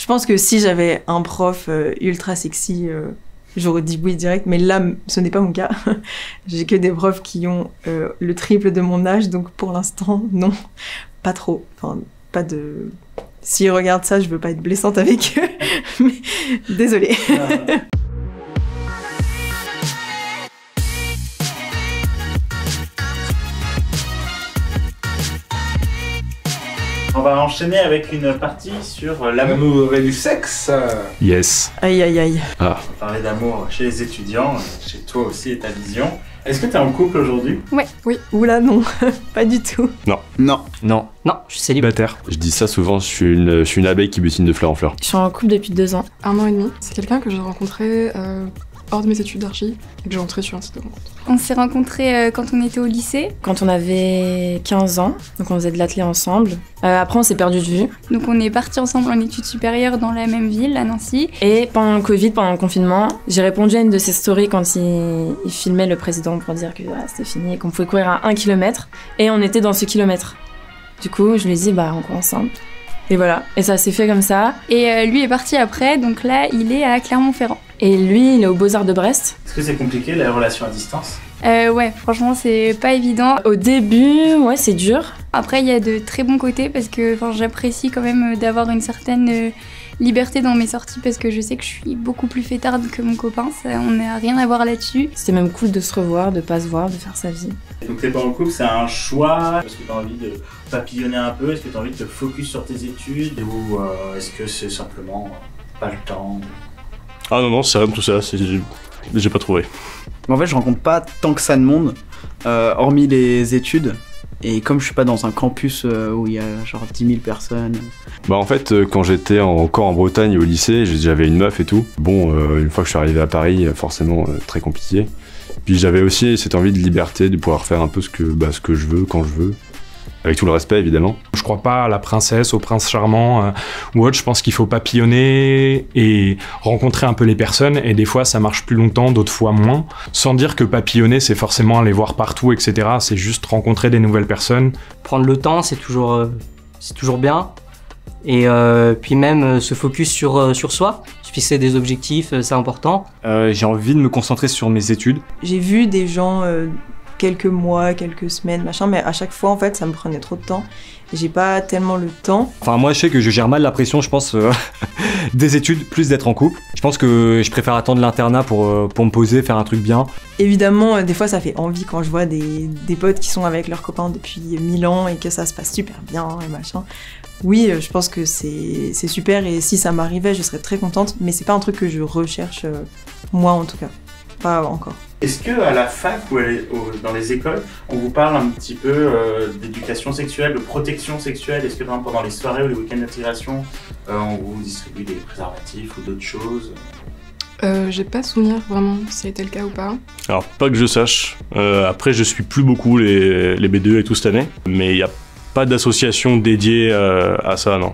pense que si j'avais un prof ultra sexy, j'aurais dit oui direct, mais là, ce n'est pas mon cas. J'ai que des profs qui ont le triple de mon âge, donc pour l'instant, non, pas trop. Enfin, pas de... S'ils regardent ça, je veux pas être blessante avec eux, mais désolée. On va enchaîner avec une partie sur l'amour et du sexe. Yes. Aïe, aïe, aïe. On va parler d'amour chez les étudiants, chez toi aussi et ta vision. Est-ce que t'es en couple aujourd'hui? Ouais. Oui. Oula, non. Pas du tout. Non. Non. Non. Non, je suis célibataire. Je dis ça souvent, je suis une abeille qui butine de fleur en fleur. Je suis en couple depuis 2 ans. 1 an et demi. C'est quelqu'un que j'ai rencontré hors de mes études d'archi et que j'ai rencontré sur un site de rencontre. On s'est rencontrés quand on était au lycée. Quand on avait 15 ans, donc on faisait de l'athlé ensemble. Après, on s'est perdu de vue. Donc on est partis ensemble en études supérieures dans la même ville, à Nancy. Et pendant le Covid, pendant le confinement, j'ai répondu à une de ses stories quand il filmait le président pour dire que c'était fini et qu'on pouvait courir à 1 km. Et on était dans ce kilomètre. Du coup, je lui ai dit, on court ensemble. Et voilà, et ça s'est fait comme ça. Et lui est parti après, donc là, il est à Clermont-Ferrand. Et lui, il est aux Beaux-Arts de Brest. Est-ce que c'est compliqué, la relation à distance? Ouais, franchement, c'est pas évident. Au début, ouais, c'est dur. Après, il y a de très bons côtés parce que j'apprécie quand même d'avoir une certaine liberté dans mes sorties parce que je sais que je suis beaucoup plus fêtarde que mon copain. On n'a rien à voir là-dessus. C'était même cool de se revoir, de pas se voir, de faire sa vie. Donc t'es pas en couple, c'est un choix? Est-ce que t'as envie de papillonner un peu? Est-ce que t'as envie de te focus sur tes études? Ou est-ce que c'est simplement pas le temps? Ah non, c'est rien de tout ça, j'ai pas trouvé. En fait, je rencontre pas tant que ça de monde, hormis les études. Et comme je suis pas dans un campus où il y a genre 10 000 personnes... En fait, quand j'étais encore en Bretagne au lycée, j'avais une meuf et tout. Bon, une fois que je suis arrivé à Paris, forcément très compliqué. Puis j'avais aussi cette envie de liberté, de pouvoir faire un peu ce que je veux, quand je veux. Avec tout le respect, évidemment. Je crois pas à la princesse, au prince charmant ou autre. Je pense qu'il faut papillonner et rencontrer un peu les personnes. Et des fois, ça marche plus longtemps, d'autres fois moins. Sans dire que papillonner, c'est forcément aller voir partout, etc. C'est juste rencontrer des nouvelles personnes. Prendre le temps, c'est toujours bien. Et puis même se focus sur soi. Se fixer des objectifs, c'est important. J'ai envie de me concentrer sur mes études. J'ai vu des gens... quelques mois, quelques semaines, machin, mais à chaque fois, en fait, ça me prenait trop de temps. Et j'ai pas tellement le temps. Enfin, moi, je sais que je gère mal la pression, je pense, des études, plus d'être en couple. Je pense que je préfère attendre l'internat pour me poser, faire un truc bien. Évidemment, des fois, ça fait envie quand je vois des potes qui sont avec leurs copains depuis 1000 ans et que ça se passe super bien et machin. Oui, je pense que c'est super et si ça m'arrivait, je serais très contente, mais c'est pas un truc que je recherche, moi en tout cas. Pas encore. Est-ce qu'à la fac ou dans les écoles, on vous parle un petit peu d'éducation sexuelle, de protection sexuelle? Est-ce que par exemple, pendant les soirées ou les week-ends d'intégration, on vous distribue des préservatifs ou d'autres choses? J'ai pas souvenir vraiment si ça a été le cas ou pas. Alors, pas que je sache. Après, je suis plus beaucoup les B2 et tout cette année, mais il n'y a pas d'association dédiée à ça, non.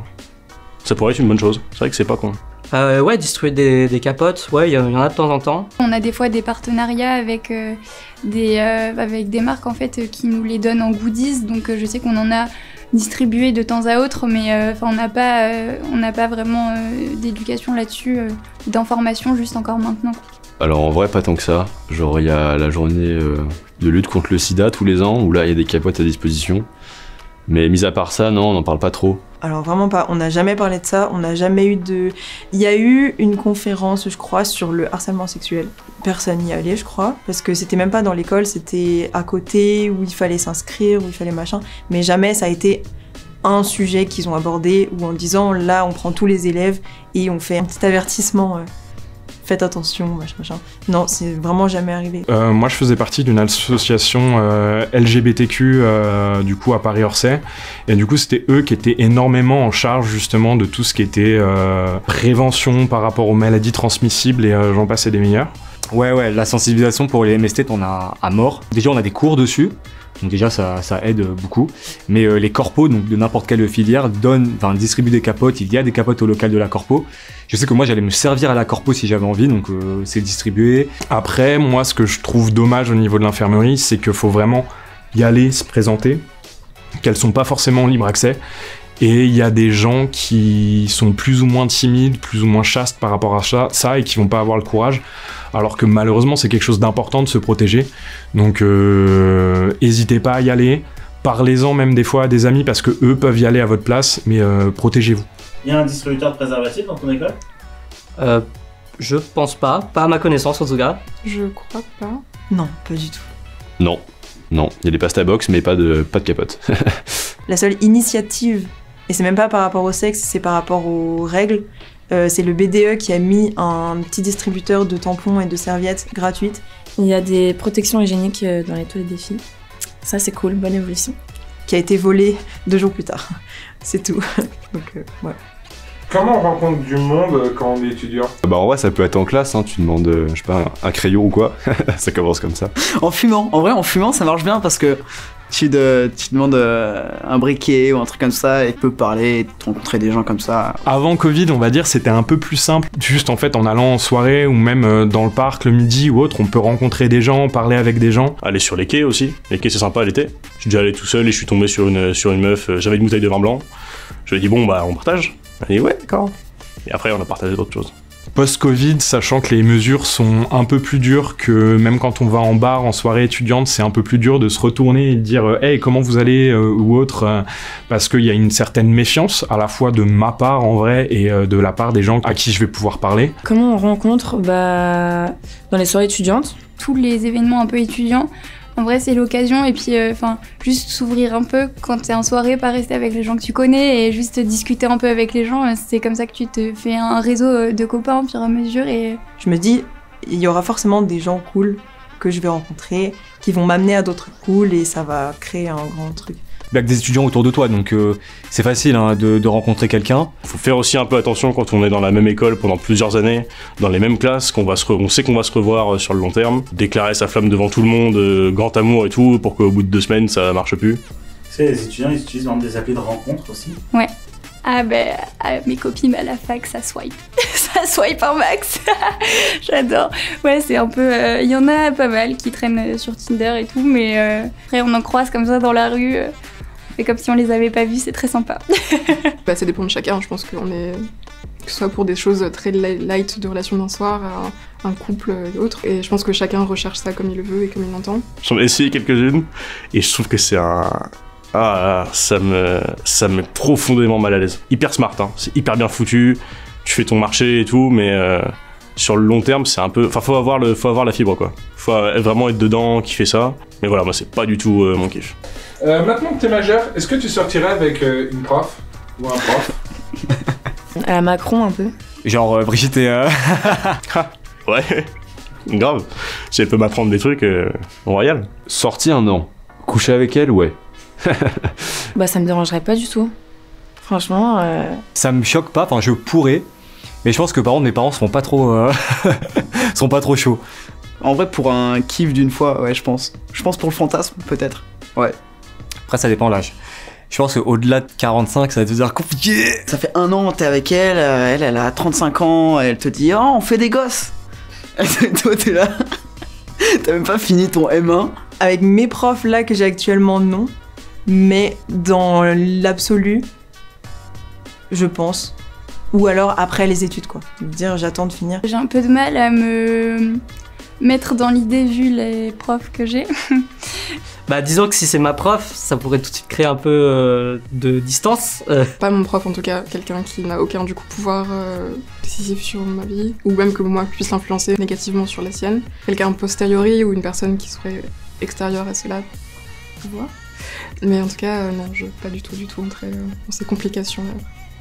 Ça pourrait être une bonne chose. C'est vrai que c'est pas con. Ouais, distribuer des capotes, ouais, il y en a de temps en temps. On a des fois des partenariats avec des marques en fait qui nous les donnent en goodies, donc je sais qu'on en a distribué de temps à autre, mais on n'a pas vraiment d'éducation là-dessus, d'information juste encore maintenant. Alors en vrai, pas tant que ça. Genre, il y a la journée de lutte contre le sida tous les ans, où là, il y a des capotes à disposition. Mais mis à part ça, non, on n'en parle pas trop. Alors vraiment pas, on n'a jamais parlé de ça, on n'a jamais eu de... Il y a eu une conférence, je crois, sur le harcèlement sexuel. Personne n'y allait, je crois, parce que c'était même pas dans l'école, c'était à côté, où il fallait s'inscrire, où il fallait machin. Mais jamais ça a été un sujet qu'ils ont abordé, où en disant, là, on prend tous les élèves et on fait un petit avertissement... Faites attention, machin. Non, c'est vraiment jamais arrivé. Moi, je faisais partie d'une association LGBTQ, du coup, à Paris-Orsay. Et du coup, c'était eux qui étaient énormément en charge, justement, de tout ce qui était prévention par rapport aux maladies transmissibles et j'en passais des meilleurs. Ouais, la sensibilisation pour les MST, on a à mort. Déjà, on a des cours dessus. Donc déjà, ça aide beaucoup. Mais les corpos, donc de n'importe quelle filière, distribuent des capotes. Il y a des capotes au local de la corpo. Je sais que moi, j'allais me servir à la corpo si j'avais envie, donc c'est distribué. Après, moi, ce que je trouve dommage au niveau de l'infirmerie, c'est qu'il faut vraiment y aller, se présenter, qu'elles sont pas forcément en libre accès. Et il y a des gens qui sont plus ou moins timides, plus ou moins chastes par rapport à ça et qui vont pas avoir le courage. Alors que malheureusement, c'est quelque chose d'important de se protéger. Donc, n'hésitez pas à y aller. Parlez-en même des fois à des amis parce que eux peuvent y aller à votre place, mais protégez-vous. Il y a un distributeur de préservatifs dans ton école ? Je pense pas à ma connaissance en tout cas. Je crois pas. Non, pas du tout. Non, il y a des Pastabox, mais pas de capote. La seule initiative, et c'est même pas par rapport au sexe, c'est par rapport aux règles, c'est le BDE qui a mis un petit distributeur de tampons et de serviettes gratuites. Il y a des protections hygiéniques dans les toilettes des filles. Ça, c'est cool, bonne évolution. Qui a été volé 2 jours plus tard. C'est tout. Donc, voilà. Comment on rencontre du monde quand on est étudiant ? Bah en vrai ça peut être en classe, hein, tu demandes je sais pas un crayon ou quoi, ça commence comme ça. En fumant, en fumant ça marche bien parce que tu demandes un briquet ou un truc comme ça et tu peux parler, rencontrer des gens comme ça. Avant Covid, on va dire, c'était un peu plus simple. Juste en fait en allant en soirée ou même dans le parc le midi ou autre, on peut rencontrer des gens, parler avec des gens. Aller sur les quais aussi, les quais c'est sympa l'été. Je suis déjà allé tout seul et je suis tombé sur une meuf, j'avais une bouteille de vin blanc. Je lui ai dit bon bah on partage. Elle a dit ouais d'accord. Et après on a partagé d'autres choses. Post-Covid, sachant que les mesures sont un peu plus dures que même quand on va en bar, en soirée étudiante, c'est un peu plus dur de se retourner et de dire « Hey, comment vous allez ?» ou autre, parce qu'il y a une certaine méfiance, à la fois de ma part en vrai et de la part des gens à qui je vais pouvoir parler. Comment on rencontre ? Bah, dans les soirées étudiantes. Tous les événements un peu étudiants, en vrai, c'est l'occasion et puis juste s'ouvrir un peu quand t'es en soirée, pas rester avec les gens que tu connais et juste discuter un peu avec les gens. C'est comme ça que tu te fais un réseau de copains au fur et à mesure. Et je me dis, il y aura forcément des gens cool que je vais rencontrer, qui vont m'amener à d'autres cool et ça va créer un grand truc. Il y a que des étudiants autour de toi, donc c'est facile hein, de rencontrer quelqu'un. Il faut faire aussi un peu attention quand on est dans la même école pendant plusieurs années, dans les mêmes classes, on sait qu'on va se revoir sur le long terme. Déclarer sa flamme devant tout le monde, grand amour et tout, pour qu'au bout de 2 semaines ça marche plus. Tu sais, les étudiants ils utilisent des applis de rencontre aussi. Ouais. Ah mes copines à la fac, ça swipe. Ça swipe un max. J'adore. Ouais, c'est un peu... Il y en a pas mal qui traînent sur Tinder et tout, mais après on en croise comme ça dans la rue. C'est comme si on les avait pas vus, c'est très sympa. Ça dépend de chacun, je pense qu'on est... Que ce soit pour des choses très light de relation d'un soir, un couple et autres. Et je pense que chacun recherche ça comme il le veut et comme il l'entend. J'en ai essayé quelques-unes et je trouve que c'est un... ça me met profondément mal à l'aise. Hyper smart, hein. C'est hyper bien foutu, tu fais ton marché et tout, mais sur le long terme, c'est un peu... Enfin, faut avoir la fibre, quoi. Faut vraiment être dedans, kiffer ça. Mais voilà, moi, c'est pas du tout mon kiff. Maintenant que t'es majeur, est-ce que tu sortirais avec une prof ou un prof? À la Macron, un peu. Genre Brigitte et... Ouais, grave. Si elle peut m'apprendre des trucs, royal. Sortir, non. Coucher avec elle, ouais. Bah ça me dérangerait pas du tout. Franchement... Ça me choque pas, enfin je pourrais. Mais je pense que par contre mes parents sont pas trop chauds. En vrai pour un kiff d'une fois, ouais je pense. Je pense pour le fantasme peut-être. Ouais. Après ça dépend de l'âge. Je pense qu'au-delà de 45 ça va devenir compliqué. Ça fait 1 an t'es avec elle, elle a 35 ans, elle te dit « Oh on fait des gosses !» Et toi t'es là, t'as même pas fini ton M1. Avec mes profs là que j'ai actuellement, non. Mais dans l'absolu, je pense. Ou alors après les études, quoi. Dire j'attends de finir. J'ai un peu de mal à me mettre dans l'idée vu les profs que j'ai. Bah disons que si c'est ma prof, ça pourrait tout de suite créer un peu de distance. Pas mon prof en tout cas, quelqu'un qui n'a aucun du coup pouvoir décisif sur ma vie, ou même que moi puisse l'influencer négativement sur la sienne. Quelqu'un a posteriori ou une personne qui serait extérieure à cela, à voir. Mais en tout cas, non, je veux pas du tout entrer dans ces complications-là.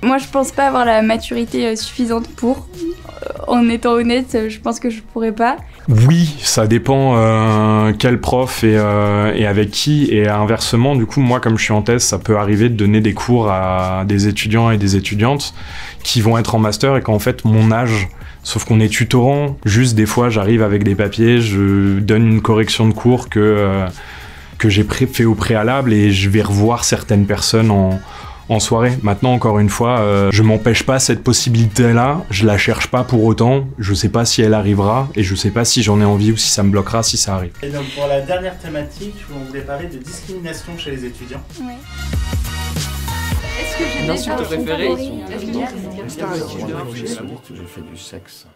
Moi, je pense pas avoir la maturité suffisante pour. En étant honnête, je pense que je pourrais pas. Oui, ça dépend quel prof et avec qui. Et inversement, du coup, moi, comme je suis en thèse, ça peut arriver de donner des cours à des étudiants et des étudiantes qui vont être en master et qu'en fait, mon âge... Sauf qu'on est tutorant. Juste, des fois, j'arrive avec des papiers, je donne une correction de cours que j'ai fait au préalable et je vais revoir certaines personnes en soirée. Maintenant, encore une fois, je m'empêche pas cette possibilité-là, je la cherche pas pour autant, je sais pas si elle arrivera et je sais pas si j'en ai envie ou si ça me bloquera si ça arrive. Et donc pour la dernière thématique, on voulait parler de discrimination chez les étudiants. Ouais. Est-ce que j'ai déjà préférée? Est-ce que J'ai fait du sexe.